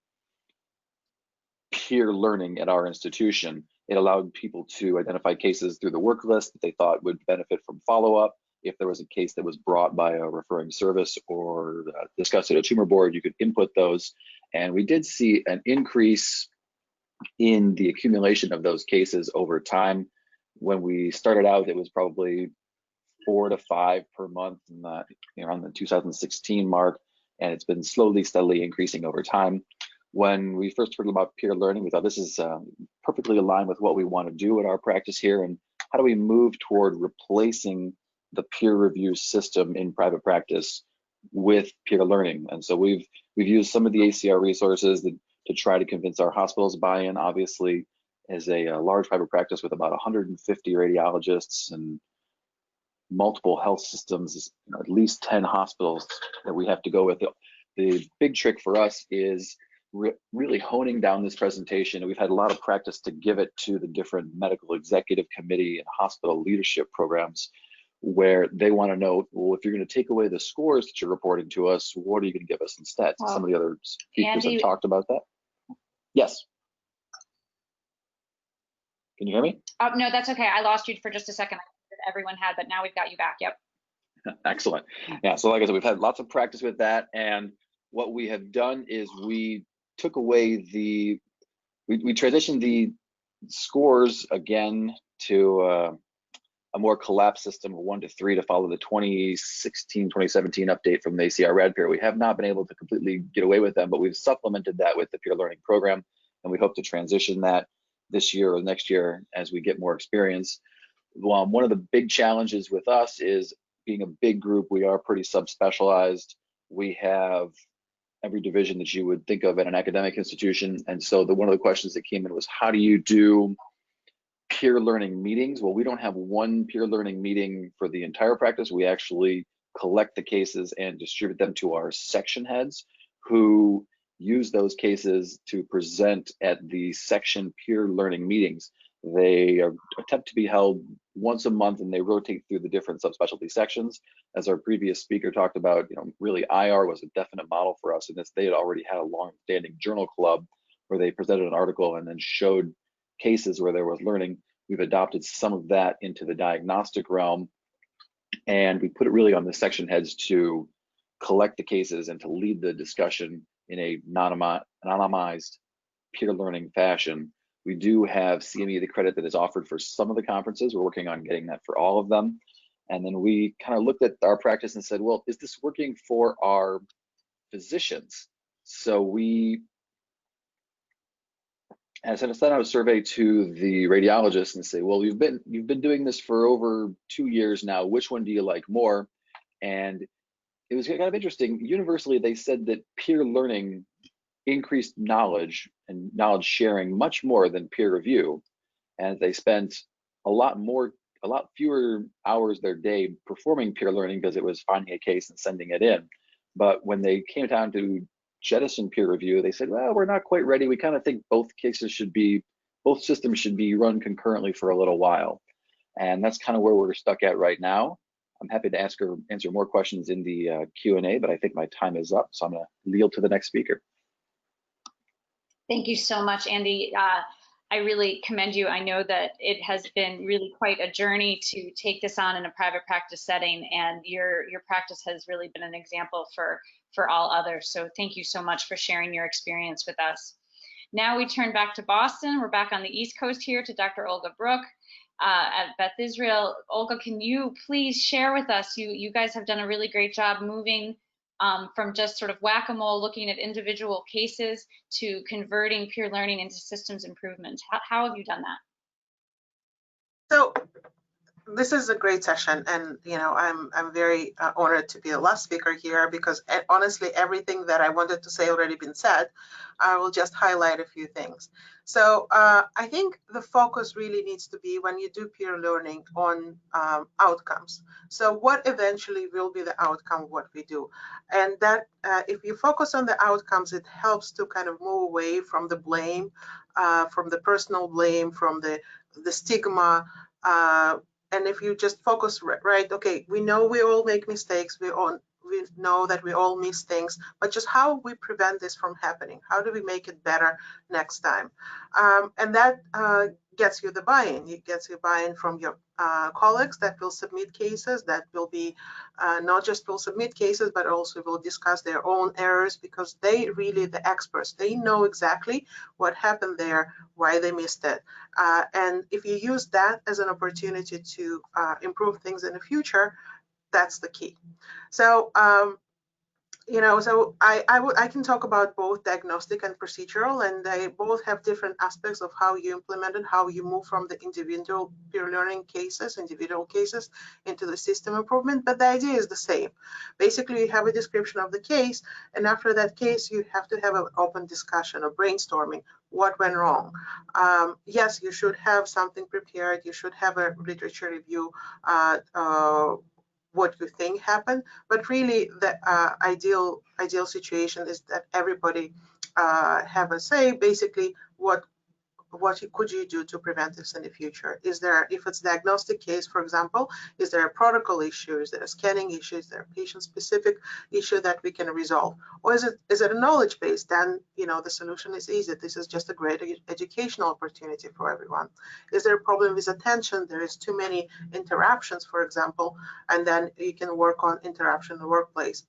peer learning at our institution. It allowed people to identify cases through the work list that they thought would benefit from follow-up. If there was a case that was brought by a referring service or discussed at a tumor board, you could input those. And we did see an increase in the accumulation of those cases over time. When we started out, it was probably 4 to 5 per month around the 2016 mark, and it's been slowly, steadily increasing over time. When we first heard about peer learning, we thought this is perfectly aligned with what we want to do at our practice here, and how do we move toward replacing the peer review system in private practice with peer learning? And so we've used some of the ACR resources to try to convince our hospitals buy-in. Obviously, as a large private practice with about 150 radiologists and multiple health systems, at least 10 hospitals that we have to go with. The big trick for us is really honing down this presentation. We've had a lot of practice to give it to the different medical executive committee and hospital leadership programs, where they want to know, well, if you're going to take away the scores that you're reporting to us, what are you going to give us instead? Well, some of the other speakers Andy, have talked about that. Yes. Can you hear me? No, that's okay. I lost you for just a second. everyone had, but now we've got you back. Yep. Excellent. Yeah, so like I said, we've had lots of practice with that, and what we have done is we took away we transitioned the scores again to a more collapsed system of 1 to 3 to follow the 2016-2017 update from the ACR RAD-Peer. We have not been able to completely get away with them, but we've supplemented that with the peer learning program, and we hope to transition that this year or next year as we get more experience. One of the big challenges with us is being a big group. We are pretty subspecialized. We have every division that you would think of at an academic institution. And so one of the questions that came in was, how do you do peer learning meetings? Well, we don't have one peer learning meeting for the entire practice. We actually collect the cases and distribute them to our section heads, who use those cases to present at the section peer learning meetings. They attempt to be held once a month, and they rotate through the different subspecialty sections. As our previous speaker talked about, really IR was a definite model for us in this. They had already had a long-standing journal club where they presented an article and then showed cases where there was learning. We've adopted some of that into the diagnostic realm, and we put it really on the section heads to collect the cases and to lead the discussion in a anonymized peer learning fashion. We do have CME the credit that is offered for some of the conferences. We're working on getting that for all of them. And then we kind of looked at our practice and said, well, is this working for our physicians? So we sent out a survey to the radiologists and say, well, you've been doing this for over 2 years now. Which one do you like more? And it was kind of interesting. Universally, they said that peer learning increased knowledge and knowledge sharing much more than peer review, and they spent a lot fewer hours their day performing peer learning because it was finding a case and sending it in. But when they came down to jettison peer review, they said, well, we're not quite ready. We kind of think both systems should be run concurrently for a little while. And that's kind of where we're stuck at right now. I'm happy to answer more questions in the Q&A, but I think my time is up, so I'm going to yield to the next speaker. Thank you so much, Andy. I really commend you. I know that it has been really quite a journey to take this on in a private practice setting, and your practice has really been an example for all others. So thank you so much for sharing your experience with us. Now we turn back to Boston. We're back on the East Coast here to Dr. Olga Brook at Beth Israel. Olga, can you please share with us, you guys have done a really great job moving from just sort of whack-a-mole looking at individual cases to converting peer learning into systems improvement. How have you done that? So this is a great session, and I'm very honored to be the last speaker here, because honestly everything that I wanted to say already been said. I will just highlight a few things. So I think the focus really needs to be, when you do peer learning, on outcomes. So what eventually will be the outcome of what we do, and that if you focus on the outcomes, it helps to kind of move away from the blame, from the personal blame, from the stigma. And if you just focus, right, okay, we know we all make mistakes, we know that we all miss things, but just how we prevent this from happening? How do we make it better next time? And that gets you the buy-in. It gets you buy-in from your colleagues that will submit cases, that will be not just will submit cases, but also will discuss their own errors, because they really the experts. They know exactly what happened there, why they missed it. And if you use that as an opportunity to improve things in the future, that's the key. So so I can talk about both diagnostic and procedural, and they both have different aspects of how you implement it, how you move from the individual peer learning cases, individual cases, into the system improvement. But the idea is the same. Basically, you have a description of the case, and after that case, you have to have an open discussion or brainstorming. What went wrong? Yes, you should have something prepared. You should have a literature review. What you think happened, but really the ideal situation is that everybody have a say, basically what what could you do to prevent this in the future? Is there, if it's a diagnostic case, for example, is there a protocol issue? Is there a scanning issue? Is there a patient-specific issue that we can resolve? Or is it a knowledge base? Then, you know, the solution is easy. This is just a great educational opportunity for everyone. Is there a problem with attention? There is too many interruptions, for example, and then you can work on interruption in the workplace.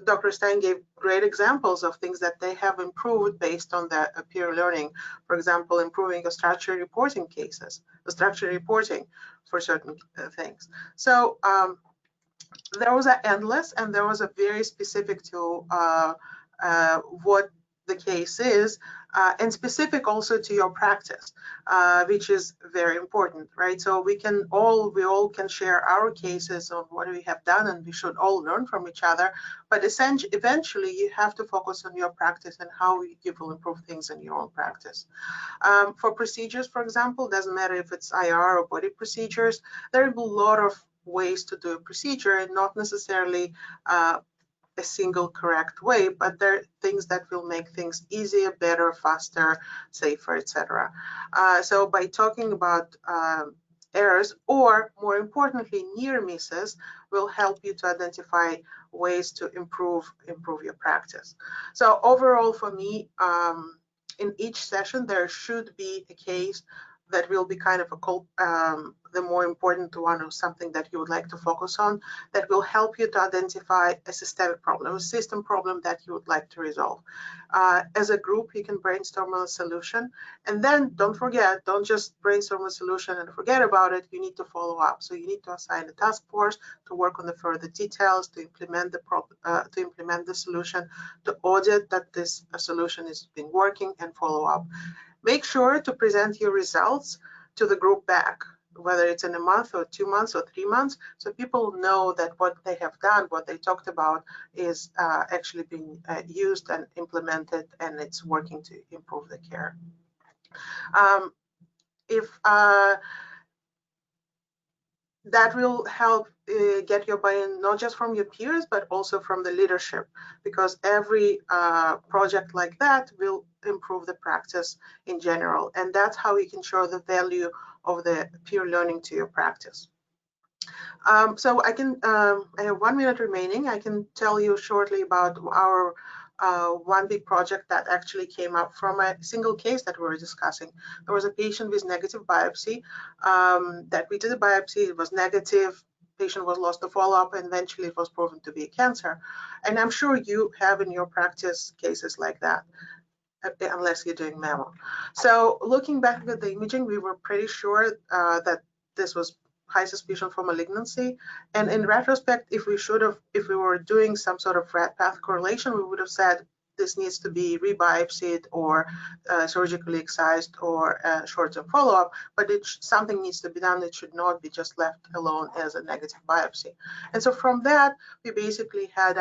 Dr. Stein gave great examples of things that they have improved based on the peer learning. For example, improving the structure reporting cases, the structure reporting for certain things. So there was an endless, and there was a very specific to what the case is, and specific also to your practice, which is very important, right? So we all can share our cases on what we have done, and we should all learn from each other. But essentially, eventually, you have to focus on your practice and how you will improve things in your own practice. For procedures, for example, doesn't matter if it's IR or body procedures, there are a lot of ways to do a procedure, and not necessarily a single correct way, but there are things that will make things easier, better, faster, safer, etc. So by talking about errors, or more importantly, near misses, will help you to identify ways to improve your practice. So overall, for me, in each session, there should be a case that will be kind of the more important one, or something that you would like to focus on, that will help you to identify a systemic problem, a system problem that you would like to resolve. As a group, you can brainstorm on a solution, and then don't forget, don't just brainstorm a solution and forget about it. You need to follow up. So you need to assign a task force to work on the further details, to implement the solution, to audit that this solution is been working, and follow up. Make sure to present your results to the group back, whether it's in a month or 2 months or 3 months, so people know that what they have done, what they talked about, is actually being used and implemented, and it's working to improve the care. That will help get your buy-in, not just from your peers, but also from the leadership, because every project like that will improve the practice in general. And that's how you can show the value of the peer learning to your practice. So I have 1 minute remaining. I can tell you shortly about our one big project that actually came up from a single case that we were discussing. There was a patient with negative biopsy that we did a biopsy. It was negative. Patient was lost to follow-up, and eventually it was proven to be a cancer. And I'm sure you have in your practice cases like that, unless you're doing mammo. So looking back at the imaging, we were pretty sure that this was high suspicion for malignancy. And in retrospect, if we were doing some sort of red path correlation, we would have said this needs to be rebiopsied or surgically excised or short-term follow-up, but something needs to be done. It should not be just left alone as a negative biopsy. And so from that, we basically had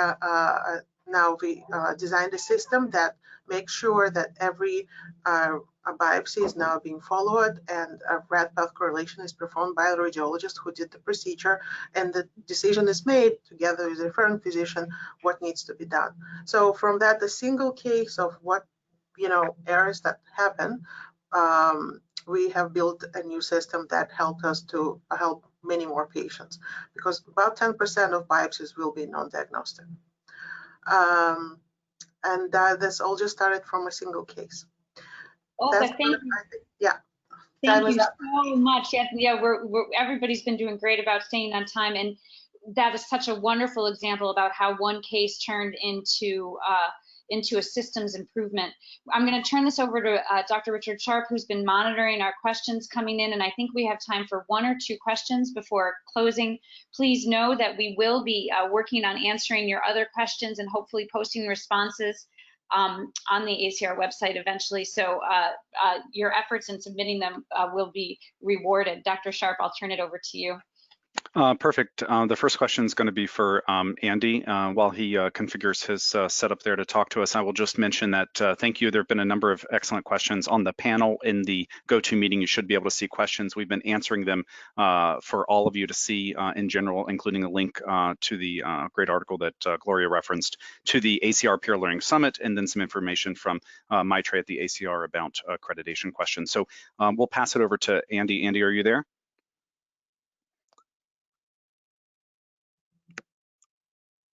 now we designed a system that makes sure that every a biopsy is now being followed, and a red path correlation is performed by the radiologist who did the procedure, and the decision is made together with the referring physician what needs to be done. So from that, the single case of what errors that happen, we have built a new system that helped us to help many more patients, because about 10% of biopsies will be non-diagnostic. And this all just started from a single case. Thank you. Yeah. Thank you so much. Yeah, everybody's been doing great about staying on time, and that is such a wonderful example about how one case turned into a systems improvement. I'm going to turn this over to Dr. Richard Sharp, who's been monitoring our questions coming in, and I think we have time for 1 or 2 questions before closing. Please know that we will be working on answering your other questions and hopefully posting responses on the ACR website eventually. So your efforts in submitting them will be rewarded. Dr. Sharp, I'll turn it over to you. Perfect. The first question is going to be for Andy. While he configures his setup there to talk to us, I will just mention that thank you. There have been a number of excellent questions on the panel. In the GoToMeeting, you should be able to see questions. We've been answering them for all of you to see in general, including a link to the great article that Gloria referenced, to the ACR Peer Learning Summit, and then some information from Maitre at the ACR about accreditation questions. So we'll pass it over to Andy. Andy, are you there?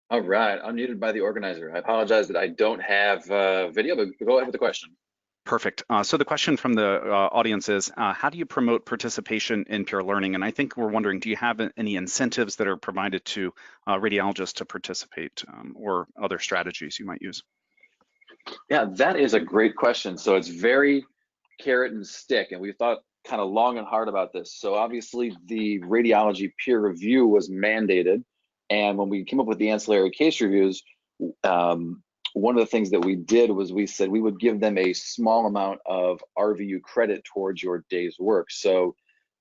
All right, unmuted by the organizer. I apologize that I don't have video, but go ahead with the question. Perfect. So the question from the audience is, how do you promote participation in peer learning? And I think we're wondering, do you have any incentives that are provided to radiologists to participate or other strategies you might use? Yeah, that is a great question. So it's very carrot and stick, and we've thought kind of long and hard about this. So obviously the radiology peer review was mandated. And when we came up with the ancillary case reviews, one of the things that we did was we said we would give them a small amount of RVU credit towards your day's work. So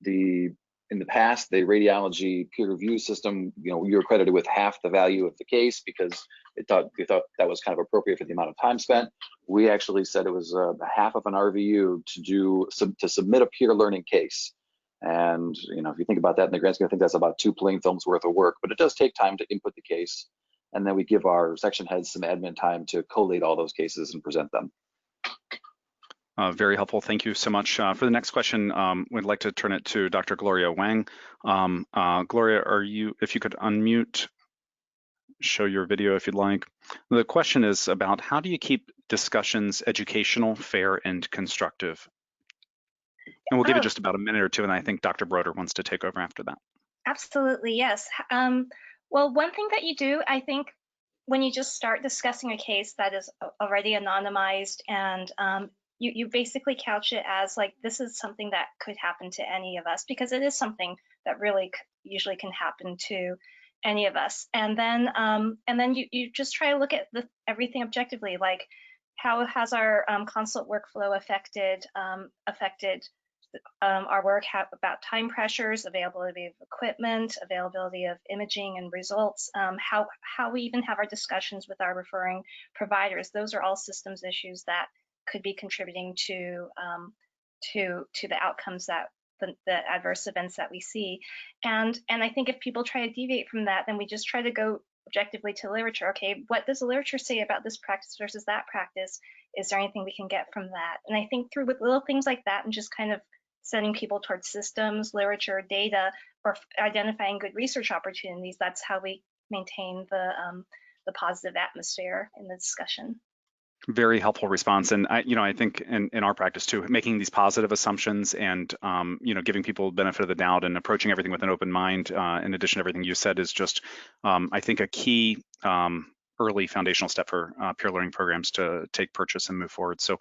in the past, the radiology peer review system, you were credited with half the value of the case because they thought that was kind of appropriate for the amount of time spent. We actually said it was half of an RVU to submit a peer learning case. And if you think about that in the grand scheme, I think that's about 2 plain films worth of work, but it does take time to input the case. And then we give our section heads some admin time to collate all those cases and present them. Very helpful. Thank you so much. For the next question, we'd like to turn it to Dr. Gloria Wang. Gloria, if you could unmute, show your video if you'd like. The question is about how do you keep discussions educational, fair, and constructive? And we'll give it just about a minute or two, and I think Dr. Broder wants to take over after that. Absolutely, yes. Well, one thing that you do, I think, when you just start discussing a case that is already anonymized and you basically couch it as like, this is something that could happen to any of us, because it is something that really usually can happen to any of us. And then you just try to look at everything objectively, like how has our consult workflow affected our work, about time pressures, availability of equipment, availability of imaging and results, how we even have our discussions with our referring providers. Those are all systems issues that could be contributing to the outcomes that the adverse events that we see. And I think if people try to deviate from that, then we just try to go objectively to literature. Okay, what does the literature say about this practice versus that practice? Is there anything we can get from that? And I think with little things like that and just kind of sending people towards systems, literature, data, or identifying good research opportunities, that's how we maintain the positive atmosphere in the discussion. Very helpful response, and I think in our practice too, making these positive assumptions and giving people the benefit of the doubt and approaching everything with an open mind, in addition to everything you said, is just I think a key early foundational step for peer learning programs to take purchase and move forward. So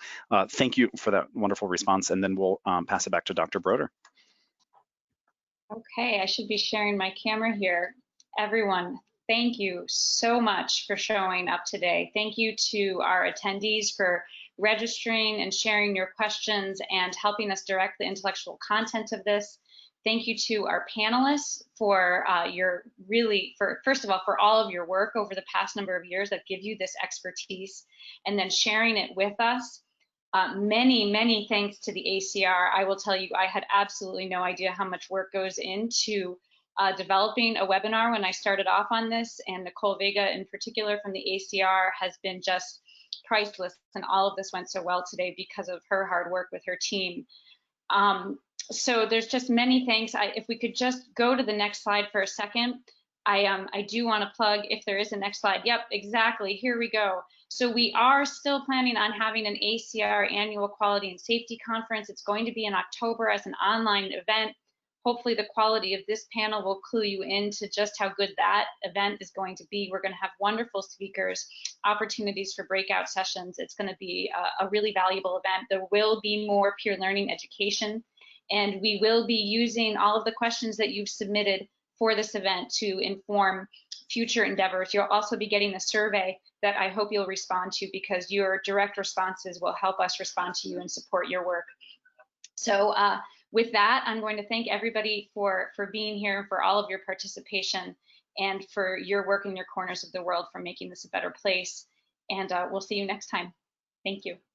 thank you for that wonderful response, and then we'll pass it back to Dr. Broder. Okay, I should be sharing my camera here. Everyone, thank you so much for showing up today. Thank you to our attendees for registering and sharing your questions and helping us direct the intellectual content of this. Thank you to our panelists for first of all, for all of your work over the past number of years that give you this expertise and then sharing it with us. Many thanks to the ACR. I will tell you, I had absolutely no idea how much work goes into developing a webinar when I started off on this, and Nicole Vega in particular from the ACR has been just priceless, and all of this went so well today because of her hard work with her team. So there's just many thanks. If we could just go to the next slide for a second. I do want to plug, if there is a next slide. Yep, exactly, here we go. So we are still planning on having an ACR annual quality and safety conference. It's going to be in October as an online event. Hopefully the quality of this panel will clue you into just how good that event is going to be. We're going to have wonderful speakers, opportunities for breakout sessions. It's going to be a really valuable event. There will be more peer learning education, and we will be using all of the questions that you've submitted for this event to inform future endeavors. You'll also be getting a survey that I hope you'll respond to, because your direct responses will help us respond to you and support your work. So With that, I'm going to thank everybody for being here, for all of your participation, and for your work in your corners of the world for making this a better place. And we'll see you next time. Thank you.